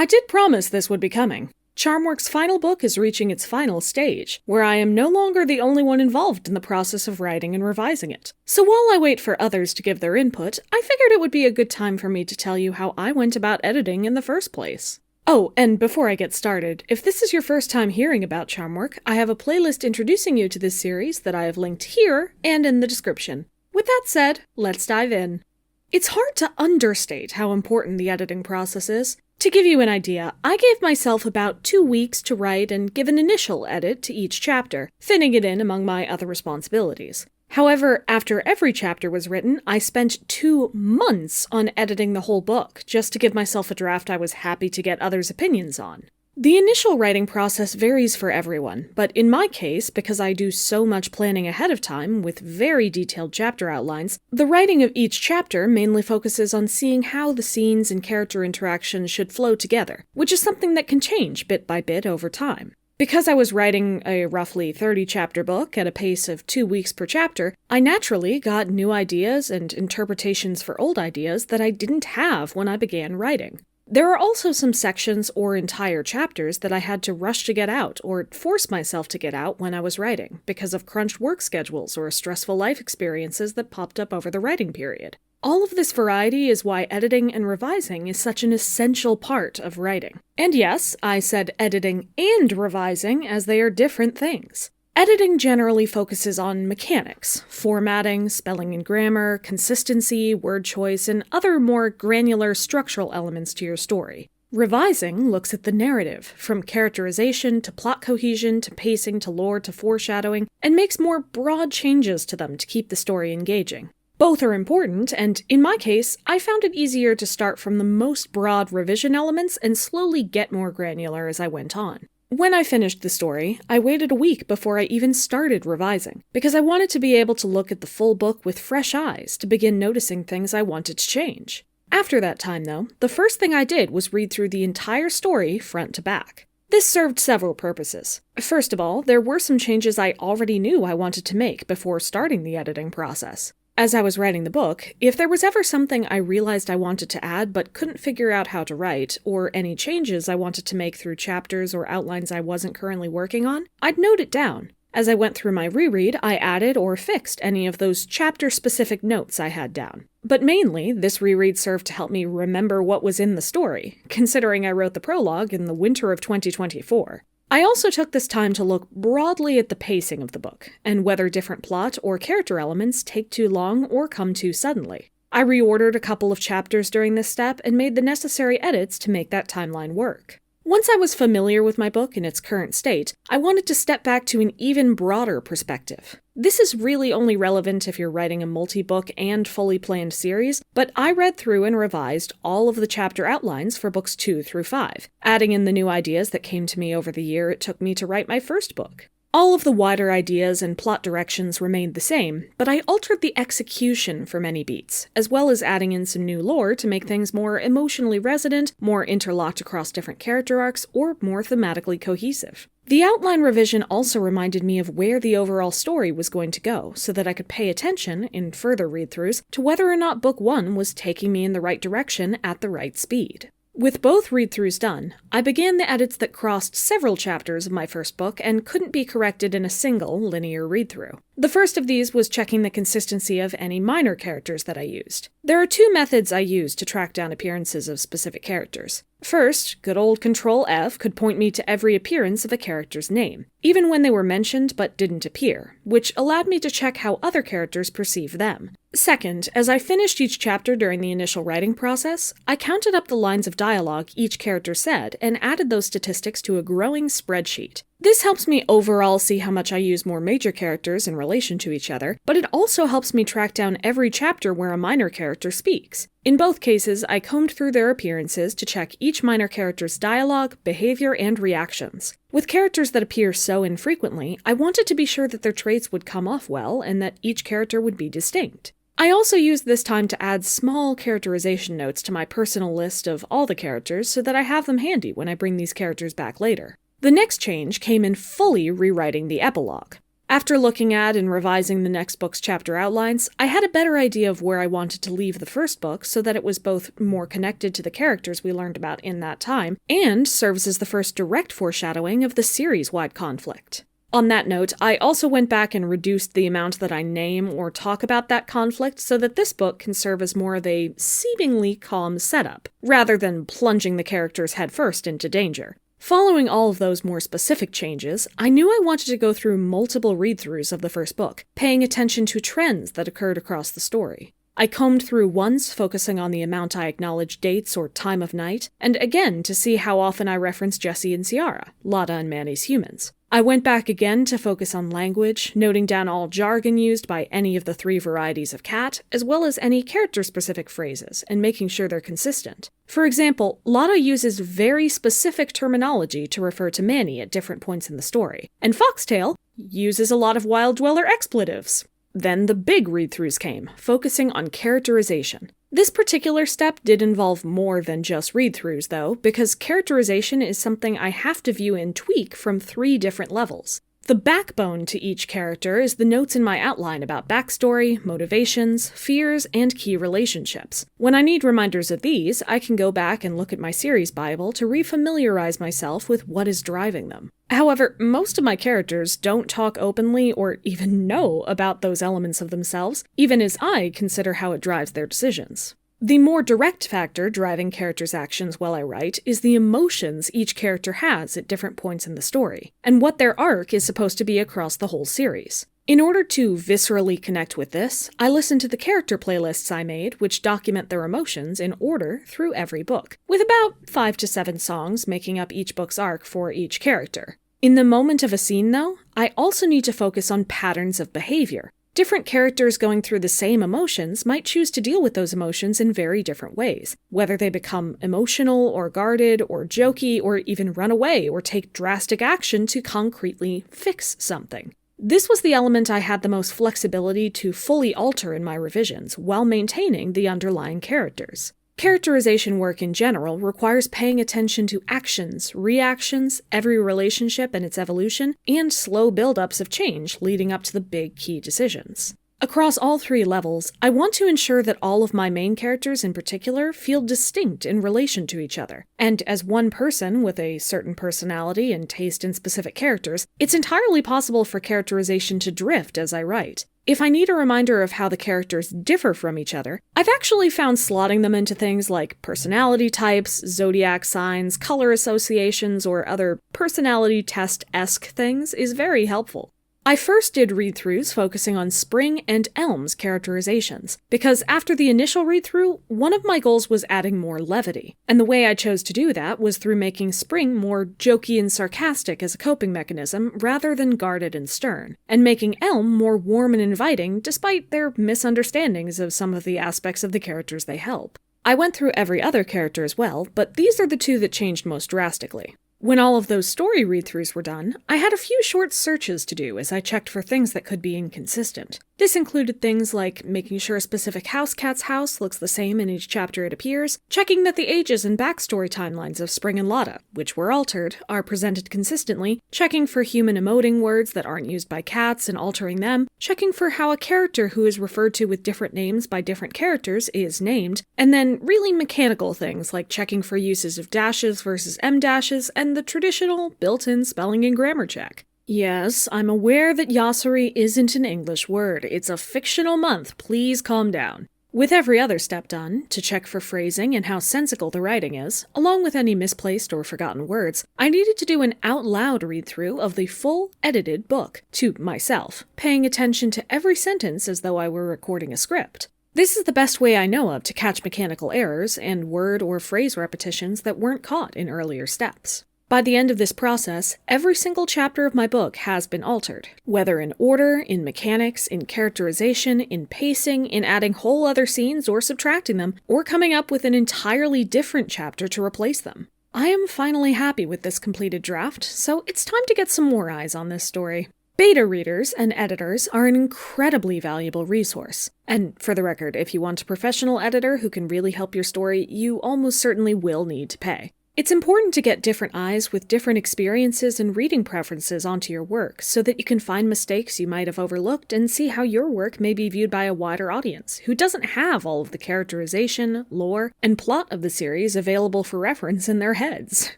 I did promise this would be coming. Charmwork's final book is reaching its final stage, where I am no longer the only one involved in the process of writing and revising it. So while I wait for others to give their input, I figured it would be a good time for me to tell you how I went about editing in the first place. Oh, and before I get started, if this is your first time hearing about Charmwork, I have a playlist introducing you to this series that I have linked here and in the description. With that said, let's dive in. It's hard to understate how important the editing process is. To give you an idea, I gave myself about 2 weeks to write and give an initial edit to each chapter, fitting it in among my other responsibilities. However, after every chapter was written, I spent 2 months on editing the whole book, just to give myself a draft I was happy to get others' opinions on. The initial writing process varies for everyone, but in my case, because I do so much planning ahead of time with very detailed chapter outlines, the writing of each chapter mainly focuses on seeing how the scenes and character interactions should flow together, which is something that can change bit by bit over time. Because I was writing a roughly 30-chapter book at a pace of 2 weeks per chapter, I naturally got new ideas and interpretations for old ideas that I didn't have when I began writing. There are also some sections or entire chapters that I had to rush to get out or force myself to get out when I was writing because of crunched work schedules or stressful life experiences that popped up over the writing period. All of this variety is why editing and revising is such an essential part of writing. And yes, I said editing and revising as they are different things. Editing generally focuses on mechanics, formatting, spelling and grammar, consistency, word choice, and other more granular structural elements to your story. Revising looks at the narrative, from characterization to plot cohesion to pacing to lore to foreshadowing, and makes more broad changes to them to keep the story engaging. Both are important, and in my case, I found it easier to start from the most broad revision elements and slowly get more granular as I went on. When I finished the story, I waited a week before I even started revising, because I wanted to be able to look at the full book with fresh eyes to begin noticing things I wanted to change. After that time, though, the first thing I did was read through the entire story front to back. This served several purposes. First of all, there were some changes I already knew I wanted to make before starting the editing process. As I was writing the book, if there was ever something I realized I wanted to add but couldn't figure out how to write, or any changes I wanted to make through chapters or outlines I wasn't currently working on, I'd note it down. As I went through my reread, I added or fixed any of those chapter-specific notes I had down. But mainly, this reread served to help me remember what was in the story, considering I wrote the prologue in the winter of 2024. I also took this time to look broadly at the pacing of the book, and whether different plot or character elements take too long or come too suddenly. I reordered a couple of chapters during this step and made the necessary edits to make that timeline work. Once I was familiar with my book in its current state, I wanted to step back to an even broader perspective. This is really only relevant if you're writing a multi-book and fully planned series, but I read through and revised all of the chapter outlines for books 2 through 5, adding in the new ideas that came to me over the year it took me to write my first book. All of the wider ideas and plot directions remained the same, but I altered the execution for many beats, as well as adding in some new lore to make things more emotionally resonant, more interlocked across different character arcs, or more thematically cohesive. The outline revision also reminded me of where the overall story was going to go, so that I could pay attention, in further read-throughs, to whether or not Book 1 was taking me in the right direction at the right speed. With both read-throughs done, I began the edits that crossed several chapters of my first book and couldn't be corrected in a single linear read-through. The first of these was checking the consistency of any minor characters that I used. There are 2 methods I use to track down appearances of specific characters. First, good old Control-F could point me to every appearance of a character's name, even when they were mentioned but didn't appear, which allowed me to check how other characters perceive them. Second, as I finished each chapter during the initial writing process, I counted up the lines of dialogue each character said and added those statistics to a growing spreadsheet. This helps me overall see how much I use more major characters in relation to each other, but it also helps me track down every chapter where a minor character speaks. In both cases, I combed through their appearances to check each minor character's dialogue, behavior, and reactions. With characters that appear so infrequently, I wanted to be sure that their traits would come off well and that each character would be distinct. I also used this time to add small characterization notes to my personal list of all the characters so that I have them handy when I bring these characters back later. The next change came in fully rewriting the epilogue. After looking at and revising the next book's chapter outlines, I had a better idea of where I wanted to leave the first book so that it was both more connected to the characters we learned about in that time, and serves as the first direct foreshadowing of the series-wide conflict. On that note, I also went back and reduced the amount that I name or talk about that conflict so that this book can serve as more of a seemingly calm setup, rather than plunging the characters headfirst into danger. Following all of those more specific changes, I knew I wanted to go through multiple read-throughs of the first book, paying attention to trends that occurred across the story. I combed through once, focusing on the amount I acknowledged dates or time of night, and again to see how often I referenced Jesse and Ciara, Lotta and Manny's humans. I went back again to focus on language, noting down all jargon used by any of the 3 varieties of cat, as well as any character-specific phrases, and making sure they're consistent. For example, Lotta uses very specific terminology to refer to Manny at different points in the story, and Foxtail uses a lot of Wild Dweller expletives. Then the big read-throughs came, focusing on characterization. This particular step did involve more than just read-throughs, though, because characterization is something I have to view and tweak from 3 different levels. The backbone to each character is the notes in my outline about backstory, motivations, fears, and key relationships. When I need reminders of these, I can go back and look at my series Bible to refamiliarize myself with what is driving them. However, most of my characters don't talk openly or even know about those elements of themselves, even as I consider how it drives their decisions. The more direct factor driving characters' actions while I write is the emotions each character has at different points in the story, and what their arc is supposed to be across the whole series. In order to viscerally connect with this, I listen to the character playlists I made, which document their emotions in order through every book, with about 5 to 7 songs making up each book's arc for each character. In the moment of a scene, though, I also need to focus on patterns of behavior. Different characters going through the same emotions might choose to deal with those emotions in very different ways, whether they become emotional or guarded or jokey or even run away or take drastic action to concretely fix something. This was the element I had the most flexibility to fully alter in my revisions while maintaining the underlying characters. Characterization work in general requires paying attention to actions, reactions, every relationship and its evolution, and slow build-ups of change leading up to the big key decisions. Across all 3 levels, I want to ensure that all of my main characters in particular feel distinct in relation to each other, and as one person with a certain personality and taste in specific characters, it's entirely possible for characterization to drift as I write. If I need a reminder of how the characters differ from each other, I've actually found slotting them into things like personality types, zodiac signs, color associations, or other personality test-esque things is very helpful. I first did read-throughs focusing on Spring and Elm's characterizations, because after the initial read-through, one of my goals was adding more levity, and the way I chose to do that was through making Spring more jokey and sarcastic as a coping mechanism rather than guarded and stern, and making Elm more warm and inviting despite their misunderstandings of some of the aspects of the characters they help. I went through every other character as well, but these are the 2 that changed most drastically. When all of those story read-throughs were done, I had a few short searches to do as I checked for things that could be inconsistent. This included things like making sure a specific house cat's house looks the same in each chapter it appears, checking that the ages and backstory timelines of Spring and Lotta, which were altered, are presented consistently, checking for human emoting words that aren't used by cats and altering them, checking for how a character who is referred to with different names by different characters is named, and then really mechanical things like checking for uses of dashes versus M-dashes and the traditional built-in spelling and grammar check. Yes, I'm aware that Yasuri isn't an English word. It's a fictional month. Please calm down. With every other step done, to check for phrasing and how sensical the writing is, along with any misplaced or forgotten words, I needed to do an out-loud read-through of the full, edited book, to myself, paying attention to every sentence as though I were recording a script. This is the best way I know of to catch mechanical errors and word or phrase repetitions that weren't caught in earlier steps. By the end of this process, every single chapter of my book has been altered, whether in order, in mechanics, in characterization, in pacing, in adding whole other scenes or subtracting them, or coming up with an entirely different chapter to replace them. I am finally happy with this completed draft, so it's time to get some more eyes on this story. Beta readers and editors are an incredibly valuable resource. And for the record, if you want a professional editor who can really help your story, you almost certainly will need to pay. It's important to get different eyes with different experiences and reading preferences onto your work so that you can find mistakes you might have overlooked and see how your work may be viewed by a wider audience who doesn't have all of the characterization, lore, and plot of the series available for reference in their heads.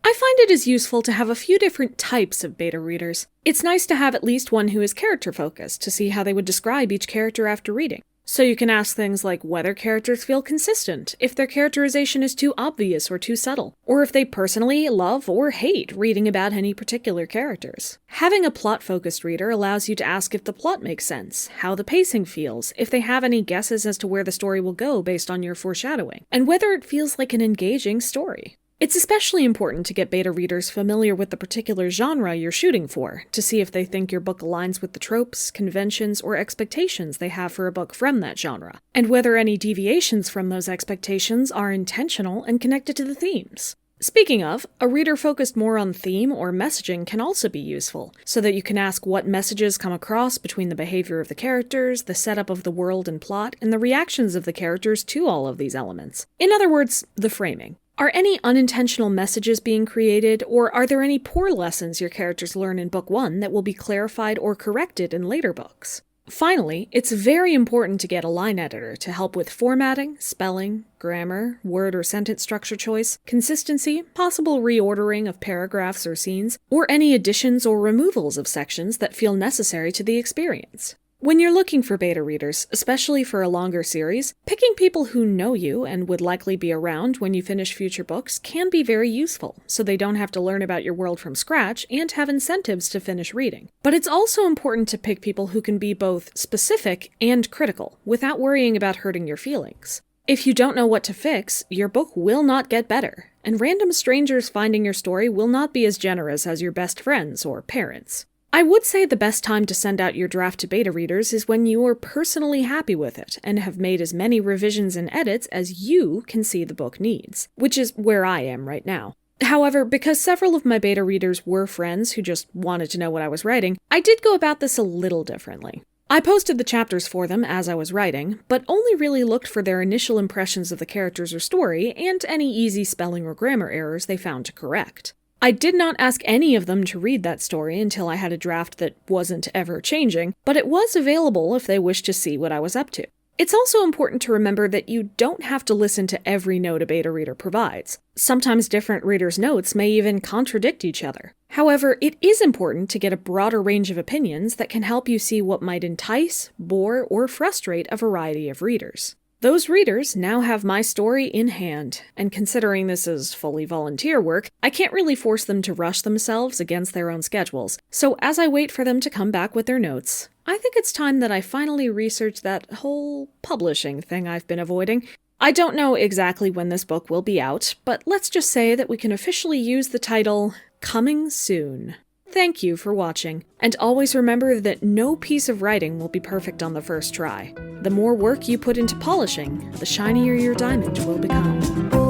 I find it is useful to have a few different types of beta readers. It's nice to have at least one who is character-focused to see how they would describe each character after reading. So you can ask things like whether characters feel consistent, if their characterization is too obvious or too subtle, or if they personally love or hate reading about any particular characters. Having a plot-focused reader allows you to ask if the plot makes sense, how the pacing feels, if they have any guesses as to where the story will go based on your foreshadowing, and whether it feels like an engaging story. It's especially important to get beta readers familiar with the particular genre you're shooting for, to see if they think your book aligns with the tropes, conventions, or expectations they have for a book from that genre, and whether any deviations from those expectations are intentional and connected to the themes. Speaking of, a reader focused more on theme or messaging can also be useful, so that you can ask what messages come across between the behavior of the characters, the setup of the world and plot, and the reactions of the characters to all of these elements. In other words, the framing. Are any unintentional messages being created, or are there any poor lessons your characters learn in book 1 that will be clarified or corrected in later books? Finally, it's very important to get a line editor to help with formatting, spelling, grammar, word or sentence structure choice, consistency, possible reordering of paragraphs or scenes, or any additions or removals of sections that feel necessary to the experience. When you're looking for beta readers, especially for a longer series, picking people who know you and would likely be around when you finish future books can be very useful, so they don't have to learn about your world from scratch and have incentives to finish reading. But it's also important to pick people who can be both specific and critical, without worrying about hurting your feelings. If you don't know what to fix, your book will not get better, and random strangers finding your story will not be as generous as your best friends or parents. I would say the best time to send out your draft to beta readers is when you are personally happy with it and have made as many revisions and edits as you can see the book needs, which is where I am right now. However, because several of my beta readers were friends who just wanted to know what I was writing, I did go about this a little differently. I posted the chapters for them as I was writing, but only really looked for their initial impressions of the characters or story and any easy spelling or grammar errors they found to correct. I did not ask any of them to read that story until I had a draft that wasn't ever changing, but it was available if they wished to see what I was up to. It's also important to remember that you don't have to listen to every note a beta reader provides. Sometimes different readers' notes may even contradict each other. However, it is important to get a broader range of opinions that can help you see what might entice, bore, or frustrate a variety of readers. Those readers now have my story in hand, and considering this is fully volunteer work, I can't really force them to rush themselves against their own schedules, so as I wait for them to come back with their notes, I think it's time that I finally research that whole publishing thing I've been avoiding. I don't know exactly when this book will be out, but let's just say that we can officially use the title, Coming Soon. Thank you for watching, and always remember that no piece of writing will be perfect on the first try. The more work you put into polishing, the shinier your diamond will become.